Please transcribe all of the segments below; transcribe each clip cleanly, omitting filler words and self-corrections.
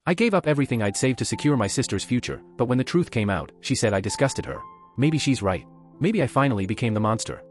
I gave up everything I'd saved to secure my sister's future, but when the truth came out, she said I disgusted her. Maybe she's right. Maybe I finally became the monster.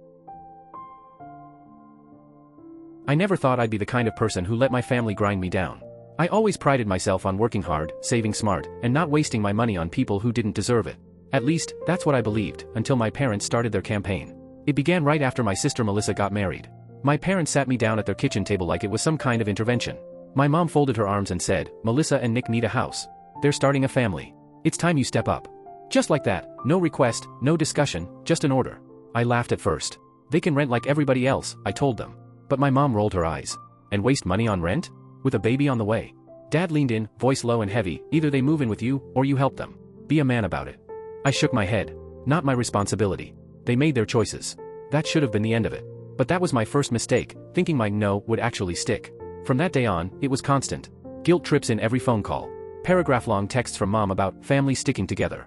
I never thought I'd be the kind of person who let my family grind me down. I always prided myself on working hard, saving smart, and not wasting my money on people who didn't deserve it. At least, that's what I believed, until my parents started their campaign. It began right after my sister Melissa got married. My parents sat me down at their kitchen table like it was some kind of intervention. My mom folded her arms and said, "Melissa and Nick need a house. They're starting a family. It's time you step up." Just like that, no request, no discussion, just an order. I laughed at first. They can rent like everybody else, I told them. But my mom rolled her eyes. And waste money on rent? With a baby on the way? Dad leaned in, voice low and heavy, either they move in with you, or you help them. Be a man about it. I shook my head. Not my responsibility. They made their choices. That should have been the end of it. But that was my first mistake, thinking my no would actually stick. From that day on, it was constant. Guilt trips in every phone call. Paragraph-long texts from mom about family sticking together.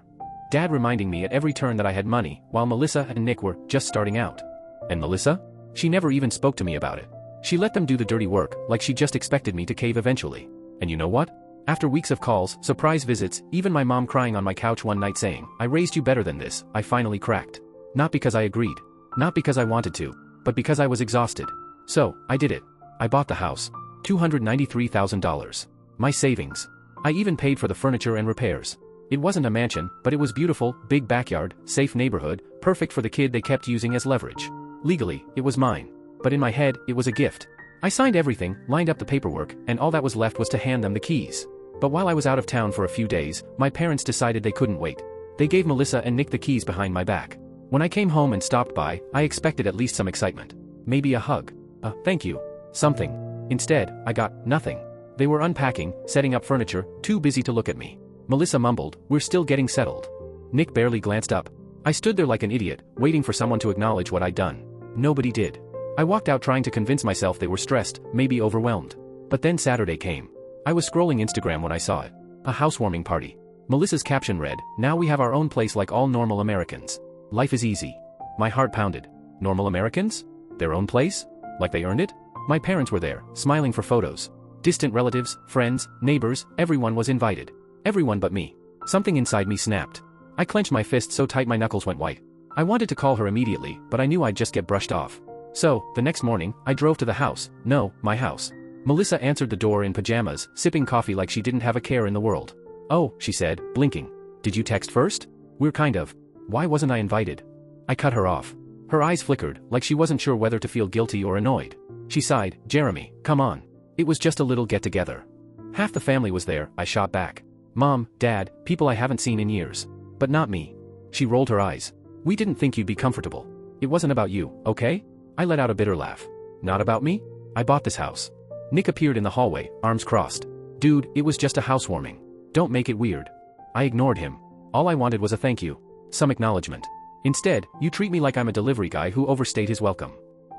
Dad reminding me at every turn that I had money, while Melissa and Nick were just starting out. And Melissa? She never even spoke to me about it. She let them do the dirty work, like she just expected me to cave eventually. And you know what? After weeks of calls, surprise visits, even my mom crying on my couch one night saying, "I raised you better than this," I finally cracked. Not because I agreed. Not because I wanted to. But because I was exhausted. So, I did it. I bought the house. $293,000. My savings. I even paid for the furniture and repairs. It wasn't a mansion, but it was beautiful, big backyard, safe neighborhood, perfect for the kid they kept using as leverage. Legally, it was mine. But in my head, it was a gift. I signed everything, lined up the paperwork, and all that was left was to hand them the keys. But while I was out of town for a few days, my parents decided they couldn't wait. They gave Melissa and Nick the keys behind my back. When I came home and stopped by, I expected at least some excitement. Maybe a hug. A thank you. Something. Instead, I got nothing. They were unpacking, setting up furniture, too busy to look at me. Melissa mumbled, "We're still getting settled." Nick barely glanced up. I stood there like an idiot, waiting for someone to acknowledge what I'd done. Nobody did. I walked out trying to convince myself they were stressed, maybe overwhelmed. But then Saturday came. I was scrolling Instagram when I saw it. A housewarming party. Melissa's caption read, "Now we have our own place like all normal Americans. Life is easy." My heart pounded. Normal Americans? Their own place? Like they earned it? My parents were there, smiling for photos. Distant relatives, friends, neighbors, everyone was invited. Everyone but me. Something inside me snapped. I clenched my fist so tight my knuckles went white. I wanted to call her immediately, but I knew I'd just get brushed off. So, the next morning, I drove to the house. No, my house. Melissa answered the door in pajamas, sipping coffee like she didn't have a care in the world. "Oh," she said, blinking. "Did you text first? We're kind of. Why wasn't I invited?" I cut her off. Her eyes flickered, like she wasn't sure whether to feel guilty or annoyed. She sighed, "Jeremy, come on. It was just a little get-together." Half the family was there, I shot back. Mom, Dad, people I haven't seen in years. But not me. She rolled her eyes. "We didn't think you'd be comfortable. It wasn't about you, okay?" I let out a bitter laugh. "Not about me? I bought this house." Nick appeared in the hallway, arms crossed. "Dude, it was just a housewarming. Don't make it weird." I ignored him. All I wanted was a thank you. Some acknowledgement. Instead, you treat me like I'm a delivery guy who overstayed his welcome.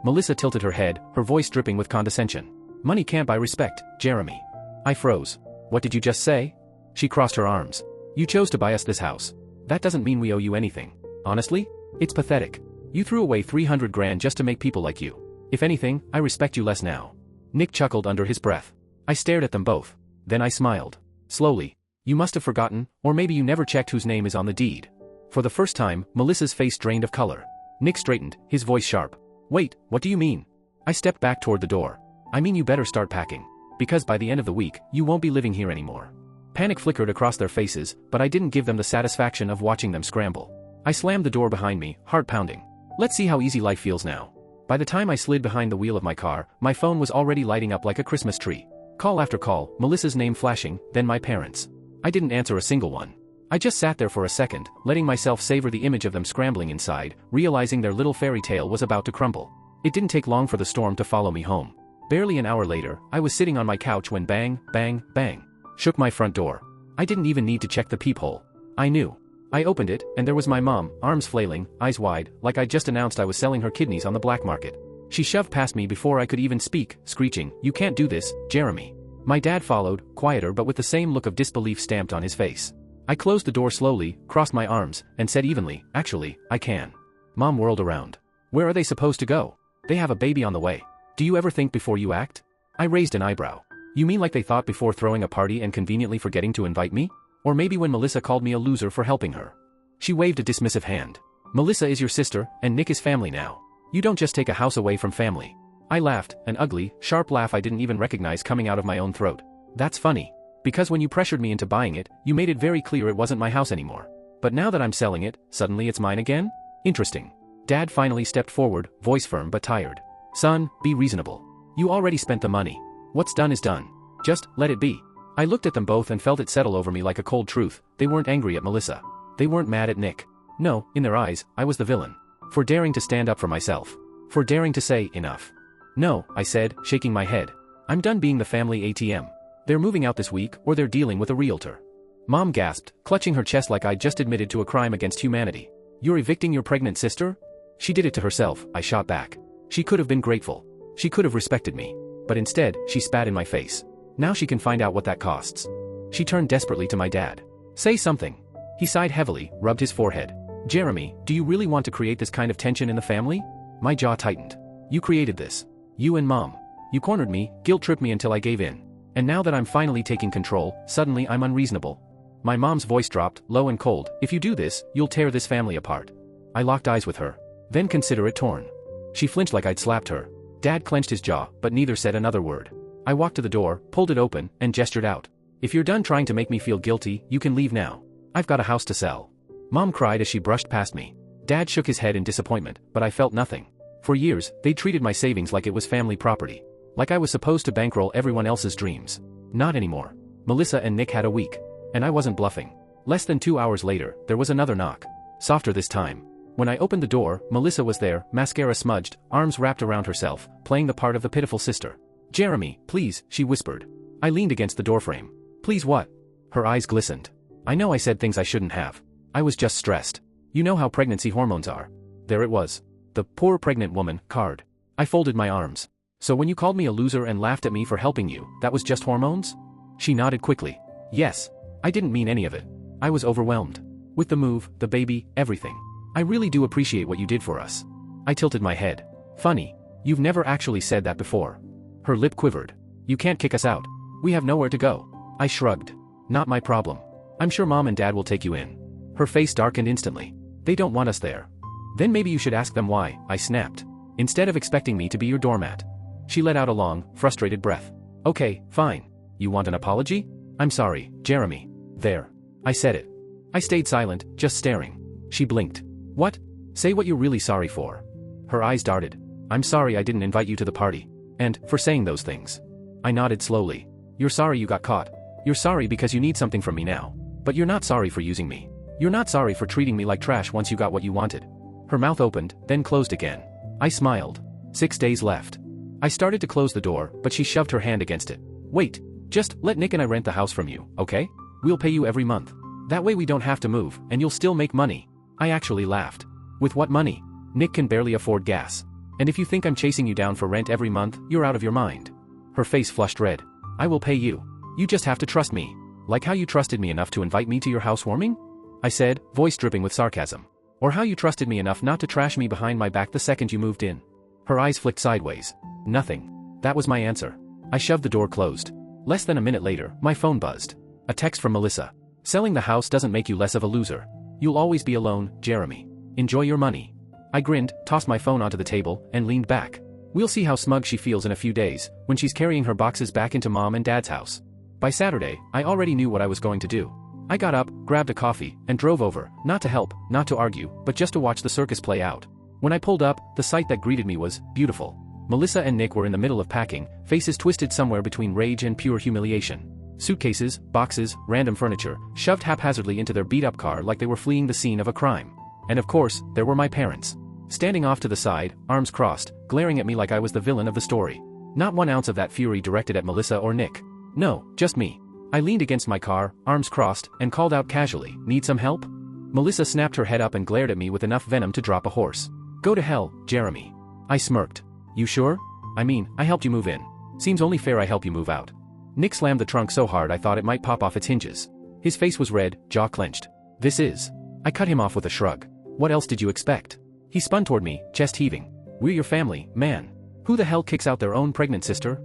Melissa tilted her head, her voice dripping with condescension. "Money can't buy respect, Jeremy." I froze. "What did you just say?" She crossed her arms. "You chose to buy us this house. That doesn't mean we owe you anything. Honestly? It's pathetic. You threw away 300 grand just to make people like you. If anything, I respect you less now." Nick chuckled under his breath. I stared at them both. Then I smiled. Slowly. "You must have forgotten, or maybe you never checked whose name is on the deed." For the first time, Melissa's face drained of color. Nick straightened, his voice sharp. "Wait, what do you mean?" I stepped back toward the door. "I mean you better start packing. Because by the end of the week, you won't be living here anymore." Panic flickered across their faces, but I didn't give them the satisfaction of watching them scramble. I slammed the door behind me, heart pounding. Let's see how easy life feels now. By the time I slid behind the wheel of my car, my phone was already lighting up like a Christmas tree. Call after call, Melissa's name flashing, then my parents. I didn't answer a single one. I just sat there for a second, letting myself savor the image of them scrambling inside, realizing their little fairy tale was about to crumble. It didn't take long for the storm to follow me home. Barely an hour later, I was sitting on my couch when bang, bang, bang. Shook my front door. I didn't even need to check the peephole. I knew. I opened it, and there was my mom, arms flailing, eyes wide, like I'd just announced I was selling her kidneys on the black market. She shoved past me before I could even speak, screeching, "You can't do this, Jeremy." My dad followed, quieter but with the same look of disbelief stamped on his face. I closed the door slowly, crossed my arms, and said evenly, "Actually, I can." Mom whirled around. "Where are they supposed to go? They have a baby on the way. Do you ever think before you act?" I raised an eyebrow. You mean like they thought before throwing a party and conveniently forgetting to invite me? Or maybe when Melissa called me a loser for helping her. She waved a dismissive hand. Melissa is your sister, and Nick is family now. You don't just take a house away from family. I laughed, an ugly, sharp laugh I didn't even recognize coming out of my own throat. That's funny. Because when you pressured me into buying it, you made it very clear it wasn't my house anymore. But now that I'm selling it, suddenly it's mine again? Interesting. Dad finally stepped forward, voice firm but tired. Son, be reasonable. You already spent the money. What's done is done. Just let it be. I looked at them both and felt it settle over me like a cold truth. They weren't angry at Melissa. They weren't mad at Nick. No, in their eyes, I was the villain. For daring to stand up for myself. For daring to say, enough. No, I said, shaking my head. I'm done being the family ATM. They're moving out this week, or they're dealing with a realtor. Mom gasped, clutching her chest like I'd just admitted to a crime against humanity. You're evicting your pregnant sister? She did it to herself, I shot back. She could have been grateful. She could have respected me. But instead, she spat in my face. Now she can find out what that costs. She turned desperately to my dad. Say something. He sighed heavily, rubbed his forehead. Jeremy, do you really want to create this kind of tension in the family? My jaw tightened. You created this. You and Mom. You cornered me, guilt-tripped me until I gave in. And now that I'm finally taking control, suddenly I'm unreasonable. My mom's voice dropped, low and cold. If you do this, you'll tear this family apart. I locked eyes with her. Then consider it torn. She flinched like I'd slapped her. Dad clenched his jaw, but neither said another word. I walked to the door, pulled it open, and gestured out. If you're done trying to make me feel guilty, you can leave now. I've got a house to sell. Mom cried as she brushed past me. Dad shook his head in disappointment, but I felt nothing. For years, they treated my savings like it was family property. Like I was supposed to bankroll everyone else's dreams. Not anymore. Melissa and Nick had a week. And I wasn't bluffing. Less than 2 hours later, there was another knock. Softer this time. When I opened the door, Melissa was there, mascara smudged, arms wrapped around herself, playing the part of the pitiful sister. Jeremy, please, she whispered. I leaned against the doorframe. Please what? Her eyes glistened. I know I said things I shouldn't have. I was just stressed. You know how pregnancy hormones are. There it was. The poor pregnant woman card. I folded my arms. So when you called me a loser and laughed at me for helping you, that was just hormones? She nodded quickly. Yes. I didn't mean any of it. I was overwhelmed. With the move, the baby, everything. I really do appreciate what you did for us. I tilted my head. Funny. You've never actually said that before. Her lip quivered. You can't kick us out. We have nowhere to go. I shrugged. Not my problem. I'm sure Mom and Dad will take you in. Her face darkened instantly. They don't want us there. Then maybe you should ask them why, I snapped. Instead of expecting me to be your doormat. She let out a long, frustrated breath. Okay, fine. You want an apology? I'm sorry, Jeremy. There. I said it. I stayed silent, just staring. She blinked. What? Say what you're really sorry for. Her eyes darted. I'm sorry I didn't invite you to the party. And, for saying those things. I nodded slowly. You're sorry you got caught. You're sorry because you need something from me now. But you're not sorry for using me. You're not sorry for treating me like trash once you got what you wanted. Her mouth opened, then closed again. I smiled. 6 days left. I started to close the door, but she shoved her hand against it. Wait. Just let Nick and I rent the house from you, okay? We'll pay you every month. That way we don't have to move, and you'll still make money. I actually laughed. With what money? Nick can barely afford gas. And if you think I'm chasing you down for rent every month, you're out of your mind. Her face flushed red. I will pay you. You just have to trust me. Like how you trusted me enough to invite me to your housewarming? I said, voice dripping with sarcasm. Or how you trusted me enough not to trash me behind my back the second you moved in. Her eyes flicked sideways. Nothing. That was my answer. I shoved the door closed. Less than a minute later, my phone buzzed. A text from Melissa. Selling the house doesn't make you less of a loser. You'll always be alone, Jeremy. Enjoy your money. I grinned, tossed my phone onto the table, and leaned back. We'll see how smug she feels in a few days, when she's carrying her boxes back into Mom and Dad's house. By Saturday, I already knew what I was going to do. I got up, grabbed a coffee, and drove over, not to help, not to argue, but just to watch the circus play out. When I pulled up, the sight that greeted me was beautiful. Melissa and Nick were in the middle of packing, faces twisted somewhere between rage and pure humiliation. Suitcases, boxes, random furniture, shoved haphazardly into their beat-up car like they were fleeing the scene of a crime. And of course, there were my parents. Standing off to the side, arms crossed, glaring at me like I was the villain of the story. Not 1 ounce of that fury directed at Melissa or Nick. No, just me. I leaned against my car, arms crossed, and called out casually, "Need some help?" Melissa snapped her head up and glared at me with enough venom to drop a horse. "Go to hell, Jeremy." I smirked. "You sure? I mean, I helped you move in. Seems only fair I help you move out." Nick slammed the trunk so hard I thought it might pop off its hinges. His face was red, jaw clenched. "This is..." I cut him off with a shrug. "What else did you expect?" He spun toward me, chest heaving. "We're your family, man. Who the hell kicks out their own pregnant sister?"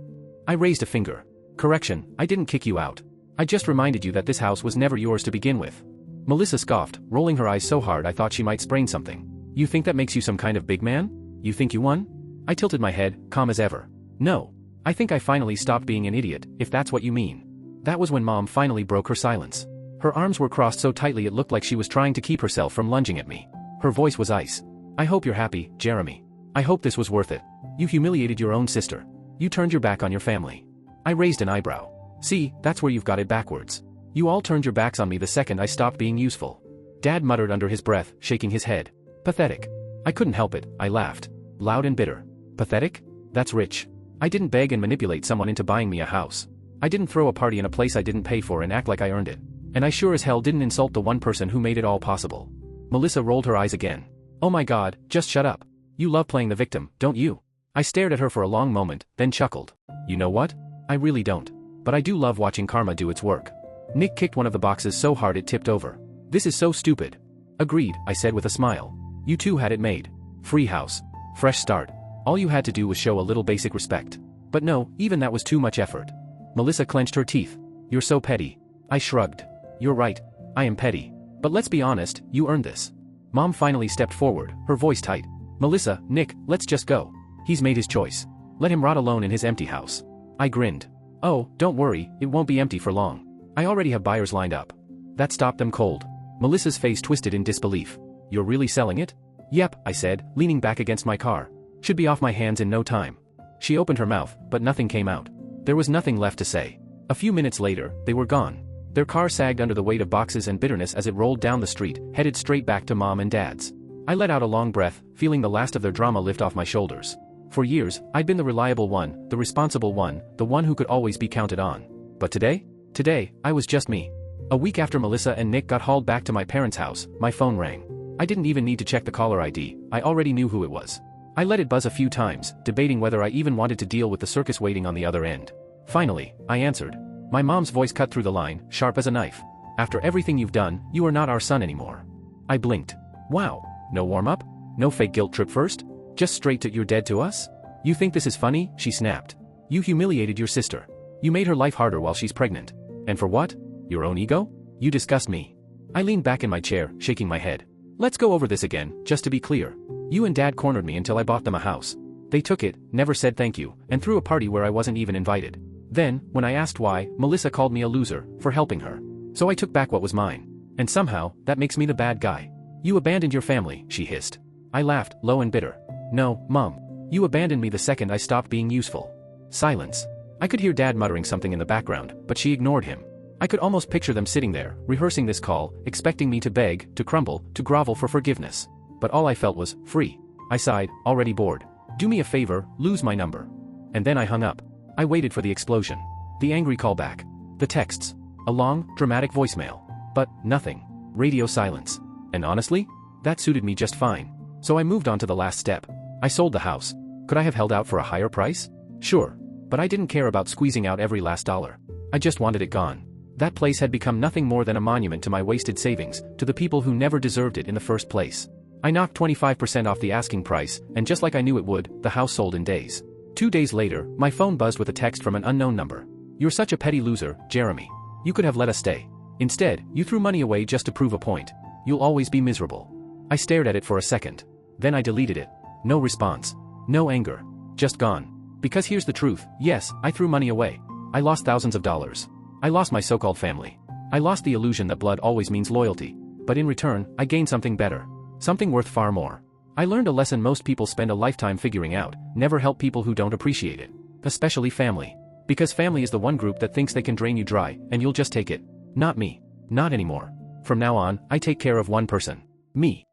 I raised a finger. Correction, I didn't kick you out. I just reminded you that this house was never yours to begin with. Melissa scoffed, rolling her eyes so hard I thought she might sprain something. You think that makes you some kind of big man? You think you won? I tilted my head, calm as ever. No. I think I finally stopped being an idiot, if that's what you mean. That was when Mom finally broke her silence. Her arms were crossed so tightly it looked like she was trying to keep herself from lunging at me. Her voice was ice. I hope you're happy, Jeremy. I hope this was worth it. You humiliated your own sister. You turned your back on your family. I raised an eyebrow. See, that's where you've got it backwards. You all turned your backs on me the second I stopped being useful. Dad muttered under his breath, shaking his head. Pathetic. I couldn't help it, I laughed. Loud and bitter. Pathetic? That's rich. I didn't beg and manipulate someone into buying me a house. I didn't throw a party in a place I didn't pay for and act like I earned it. And I sure as hell didn't insult the one person who made it all possible. Melissa rolled her eyes again. Oh my God, just shut up. You love playing the victim, don't you? I stared at her for a long moment, then chuckled. You know what? I really don't. But I do love watching karma do its work. Nick kicked one of the boxes so hard it tipped over. This is so stupid. Agreed, I said with a smile. You two had it made. Free house. Fresh start. All you had to do was show a little basic respect. But no, even that was too much effort. Melissa clenched her teeth. You're so petty. I shrugged. You're right. I am petty. But let's be honest, you earned this. Mom finally stepped forward, her voice tight. Melissa, Nick, let's just go. He's made his choice. Let him rot alone in his empty house. I grinned. Oh, don't worry, it won't be empty for long. I already have buyers lined up. That stopped them cold. Melissa's face twisted in disbelief. You're really selling it? Yep, I said, leaning back against my car. Should be off my hands in no time. She opened her mouth, but nothing came out. There was nothing left to say. A few minutes later, they were gone. Their car sagged under the weight of boxes and bitterness as it rolled down the street, headed straight back to Mom and Dad's. I let out a long breath, feeling the last of their drama lift off my shoulders. For years, I'd been the reliable one, the responsible one, the one who could always be counted on. But today? Today, I was just me. A week after Melissa and Nick got hauled back to my parents' house, my phone rang. I didn't even need to check the caller ID, I already knew who it was. I let it buzz a few times, debating whether I even wanted to deal with the circus waiting on the other end. Finally, I answered. My mom's voice cut through the line, sharp as a knife. After everything you've done, you are not our son anymore. I blinked. Wow. No warm-up? No fake guilt trip first? Just straight to you're dead to us? You think this is funny? She snapped. You humiliated your sister. You made her life harder while she's pregnant. And for what? Your own ego? You disgust me. I leaned back in my chair, shaking my head. Let's go over this again, just to be clear. You and Dad cornered me until I bought them a house. They took it, never said thank you, and threw a party where I wasn't even invited. Then, when I asked why, Melissa called me a loser, for helping her. So I took back what was mine. And somehow, that makes me the bad guy. You abandoned your family, she hissed. I laughed, low and bitter. No, Mom. You abandoned me the second I stopped being useful. Silence. I could hear Dad muttering something in the background, but she ignored him. I could almost picture them sitting there, rehearsing this call, expecting me to beg, to crumble, to grovel for forgiveness. But all I felt was, free. I sighed, already bored. Do me a favor, lose my number. And then I hung up. I waited for the explosion. The angry callback. The texts. A long, dramatic voicemail. But, nothing. Radio silence. And honestly, that suited me just fine. So I moved on to the last step. I sold the house. Could I have held out for a higher price? Sure. But I didn't care about squeezing out every last dollar. I just wanted it gone. That place had become nothing more than a monument to my wasted savings, to the people who never deserved it in the first place. I knocked 25% off the asking price, and just like I knew it would, the house sold in days. 2 days later, my phone buzzed with a text from an unknown number. You're such a petty loser, Jeremy. You could have let us stay. Instead, you threw money away just to prove a point. You'll always be miserable. I stared at it for a second. Then I deleted it. No response. No anger. Just gone. Because here's the truth, yes, I threw money away. I lost thousands of dollars. I lost my so-called family. I lost the illusion that blood always means loyalty. But in return, I gained something better. Something worth far more. I learned a lesson most people spend a lifetime figuring out: never help people who don't appreciate it. Especially family. Because family is the one group that thinks they can drain you dry, and you'll just take it. Not me. Not anymore. From now on, I take care of one person. Me.